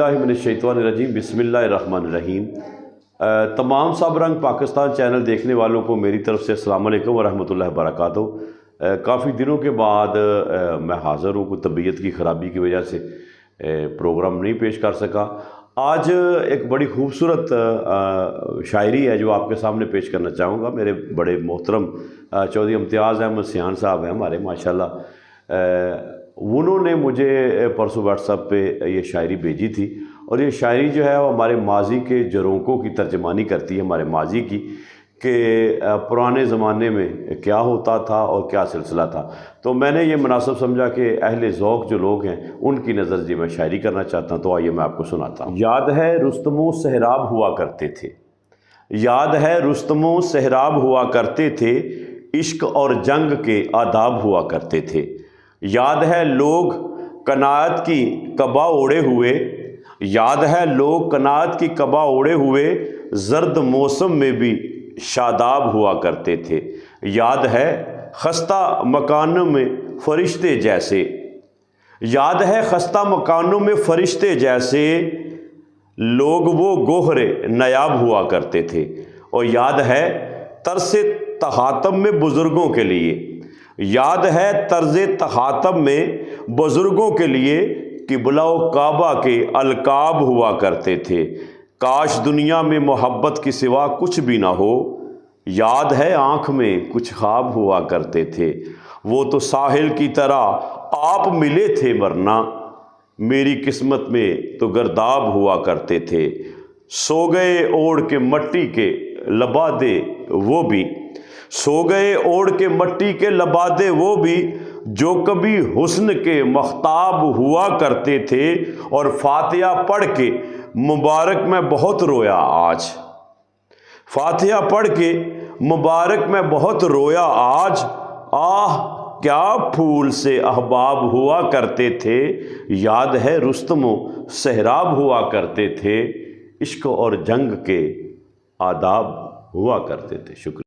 मिनश्शैतानिर्रजीम बिस्मिल्लाहिर्रहमानिर्रहीम। तमाम सब रंग पाकिस्तान चैनल देखने वालों को मेरी तरफ से अस्सलाम वालेकुम वरहमतुल्लाहि वबरकातुहू। काफ़ी दिनों के बाद मैं हाज़िर हूँ। कोई तबीयत की ख़राबी की वजह से प्रोग्राम नहीं पेश कर सका। आज एक बड़ी खूबसूरत शायरी है जो आपके सामने पेश करना चाहूँगा। मेरे बड़े मोहतरम चौधरी इम्तियाज़ अहमद सियान साहब हैं हमारे, माशाल्लाह। उन्होंने मुझे परसों व्हाट्सएप पे ये शायरी भेजी थी और ये शायरी जो है वो हमारे माजी के जरोंकों की तर्जमानी करती है, हमारे माजी की, कि पुराने ज़माने में क्या होता था और क्या सिलसिला था। तो मैंने ये मुनासिब समझा कि अहले ज़ौक़ जो लोग हैं उनकी नज़र से मैं शायरी करना चाहता हूँ। तो आइए मैं आपको सुनाता हूँ। याद है रुस्तमो सहराब हुआ करते थे, याद है रुस्तमो सहराब हुआ करते थे, इश्क और जंग के आदाब हुआ करते थे। याद है लोग कनात की कबा ओढ़े हुए, याद है लोग कनात की कबा ओढ़े हुए, जर्द मौसम में भी शादाब हुआ करते थे। याद है खस्ता मकानों में फरिश्ते जैसे, याद है खस्ता मकानों में फरिश्ते जैसे, लोग वो गोहरे नायाब हुआ करते थे। और याद है तरसे तहातम में बुज़ुर्गों के लिए, याद है तर्ज़े तहातम में बुज़ुर्गों के लिए क़िबला व काबा के अलकाब हुआ करते थे। काश दुनिया में मोहब्बत के सिवा कुछ भी ना हो, याद है आँख में कुछ ख्वाब हुआ करते थे। वो तो साहिल की तरह आप मिले थे वरना मेरी किस्मत में तो गर्दाब हुआ करते थे। सो गए ओढ़ के मट्टी के लबादे वो भी, सो गए ओढ़ के मट्टी के लबादे वो भी, जो कभी हुस्न के मख्ताब हुआ करते थे। और फातिहा पढ़ के मुबारक में बहुत रोया आज, फातिहा पढ़ के मुबारक में बहुत रोया आज, आह क्या फूल से अहबाब हुआ करते थे। याद है रुस्तमो सहराब हुआ करते थे, इश्क और जंग के आदाब हुआ करते थे। शुक्रिया।